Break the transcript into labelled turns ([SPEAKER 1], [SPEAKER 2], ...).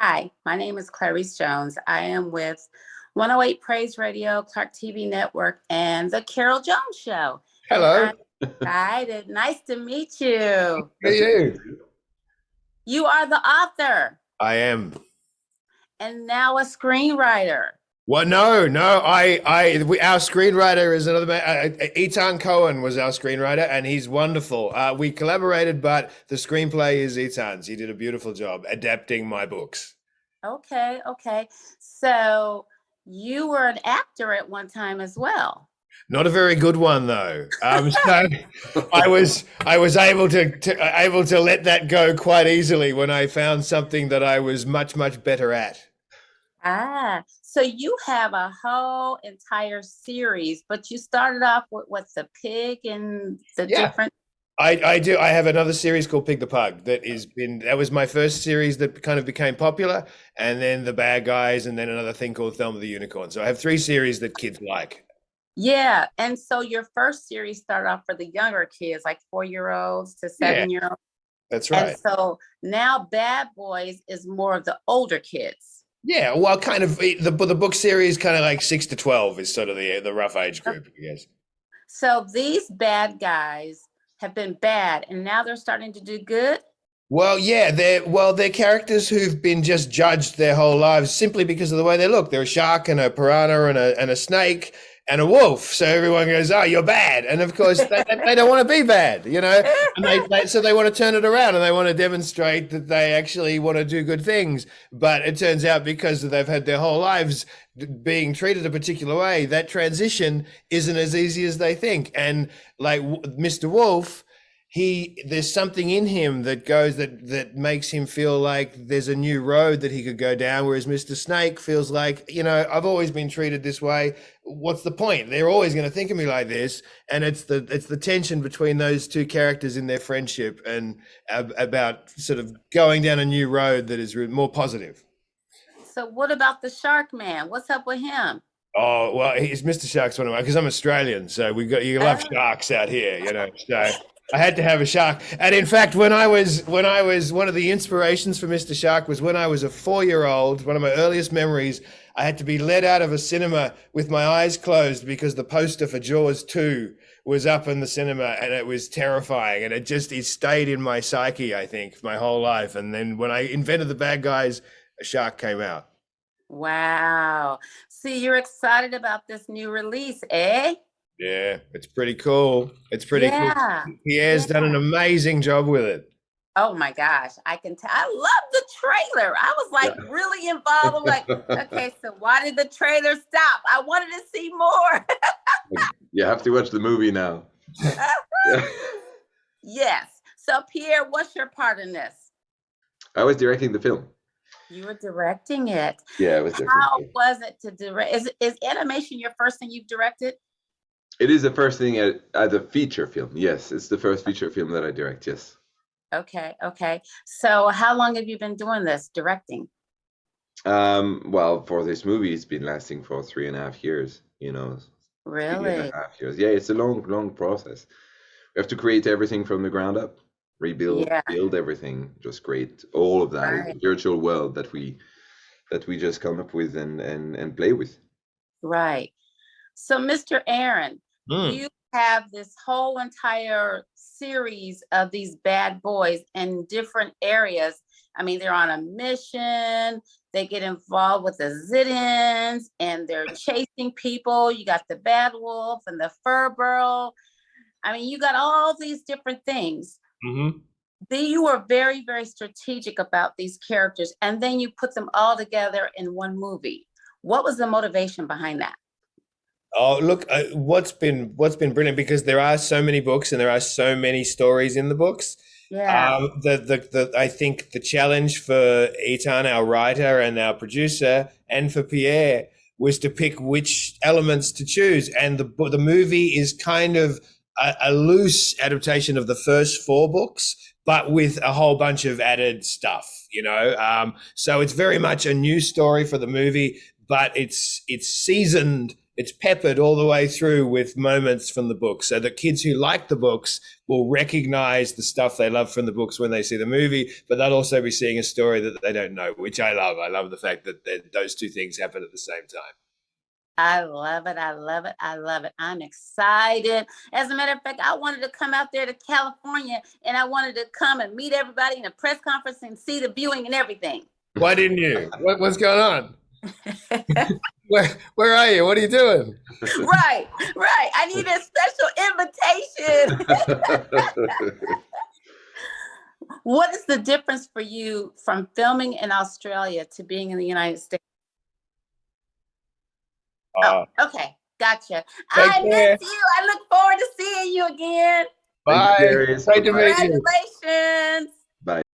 [SPEAKER 1] Hi, my name is Clarice Jones. I am with 108 Praise Radio, Clark TV Network, and the Carol Jones Show. And
[SPEAKER 2] Hello.
[SPEAKER 1] I'm excited. Nice to meet you.
[SPEAKER 2] How are you?
[SPEAKER 1] You are the author
[SPEAKER 2] I am.
[SPEAKER 1] and now a screenwriter.
[SPEAKER 2] Well, no. Our screenwriter is another man. Etan Cohen was our screenwriter, and he's wonderful. We collaborated, but the screenplay is Etan's. He did a beautiful job adapting my books.
[SPEAKER 1] Okay. So you were an actor at one time as well.
[SPEAKER 2] Not a very good one though. So I was able to let that go quite easily when I found something that I was much better at.
[SPEAKER 1] So you have a whole entire series, but you started off with what's the pig and the different.
[SPEAKER 2] I do. I have another series called Pig the Pug that was my first series that kind of became popular, and then The Bad Guys, and then another thing called Thelma the Unicorn. So I have 3 series that kids like.
[SPEAKER 1] Yeah, and so your first series started off for the younger kids, like 4-year-olds to 7-year-olds.
[SPEAKER 2] That's right.
[SPEAKER 1] And so now Bad Boys is more of the older kids.
[SPEAKER 2] Yeah, well, kind of the book series, kind of like 6 to 12 is sort of the rough age group, I guess.
[SPEAKER 1] So these bad guys have been bad, and now they're starting to do good.
[SPEAKER 2] Well, yeah, they're characters who've been just judged their whole lives simply because of the way they look. They're a shark and a piranha and a snake and a wolf. So everyone goes, "Oh, you're bad," and of course they don't want to be bad, you know. And so they want to turn it around and they want to demonstrate that they actually want to do good things. But it turns out because they've had their whole lives being treated a particular way, that transition isn't as easy as they think. And like Mr. Wolf, there's something in him that makes him feel like there's a new road that he could go down, whereas Mr. Snake feels like, I've always been treated this way. What's the point? They're always going to think of me like this. And it's the tension between those two characters in their friendship and about sort of going down a new road that is more positive.
[SPEAKER 1] So what about the Shark Man? What's up with him?
[SPEAKER 2] Oh, well, he's Mr. Shark's one of my, because I'm Australian, so you love sharks out here, so I had to have a shark. And in fact, when I was one of the inspirations for Mr. Shark was when I was a 4-year-old, one of my earliest memories, I had to be led out of a cinema with my eyes closed because the poster for Jaws 2 was up in the cinema, and it was terrifying. And it stayed in my psyche, I think, my whole life. And then when I invented The Bad Guys, a shark came out.
[SPEAKER 1] Wow. See, you're excited about this new release, eh?
[SPEAKER 2] Yeah, it's pretty cool. It's pretty cool. Pierre's done an amazing job with it.
[SPEAKER 1] Oh my gosh, I can tell. I love the trailer. I was like really involved. I'm like, okay, so why did the trailer stop? I wanted to see more.
[SPEAKER 3] You have to watch the movie now.
[SPEAKER 1] Yes. So Pierre, what's your part in this?
[SPEAKER 3] I was directing the film.
[SPEAKER 1] You were directing it.
[SPEAKER 3] Yeah, I was directing.
[SPEAKER 1] How was it to direct? Is animation your first thing you've directed?
[SPEAKER 3] It is the first thing as a feature film. Yes, it's the first feature film that I direct. Yes.
[SPEAKER 1] Okay. So how long have you been doing this, directing?
[SPEAKER 3] Well, for this movie, it's been lasting for 3.5 years.
[SPEAKER 1] Really?
[SPEAKER 3] 3.5 years. Yeah, it's a long process. We have to create everything from the ground up, rebuild, build everything, just create all of that. It's a virtual world that we just come up with and play with.
[SPEAKER 1] Right. So, Mr. Aaron, you have this whole entire series of these bad boys in different areas. I mean, they're on a mission. They get involved with the Zidans, and they're chasing people. You got the bad wolf and the fur girl. I mean, you got all these different things.
[SPEAKER 2] Mm-hmm.
[SPEAKER 1] Then you were very, very strategic about these characters, and then you put them all together in one movie. What was the motivation behind that?
[SPEAKER 2] Oh, look, what's been brilliant, because there are so many books and there are so many stories in the books.
[SPEAKER 1] Yeah.
[SPEAKER 2] I think the challenge for Etan, our writer and our producer, and for Pierre was to pick which elements to choose. And the movie is kind of a loose adaptation of the first 4 books, but with a whole bunch of added stuff, So it's very much a new story for the movie, but it's seasoned it's peppered all the way through with moments from the book, so that kids who like the books will recognize the stuff they love from the books when they see the movie, but they'll also be seeing a story that they don't know, which I love. I love the fact that those two things happen at the same time.
[SPEAKER 1] I love it. I love it. I love it. I'm excited. As a matter of fact, I wanted to come out there to California, and I wanted to come and meet everybody in a press conference and see the viewing and everything.
[SPEAKER 2] Why didn't you? What's going on? Where are you? What are you doing?
[SPEAKER 1] Right. I need a special invitation. What is the difference for you from filming in Australia to being in the United States? Okay. Gotcha. I miss you. I look forward to seeing you again.
[SPEAKER 2] Bye. Great to meet you.
[SPEAKER 1] Congratulations.
[SPEAKER 3] Bye.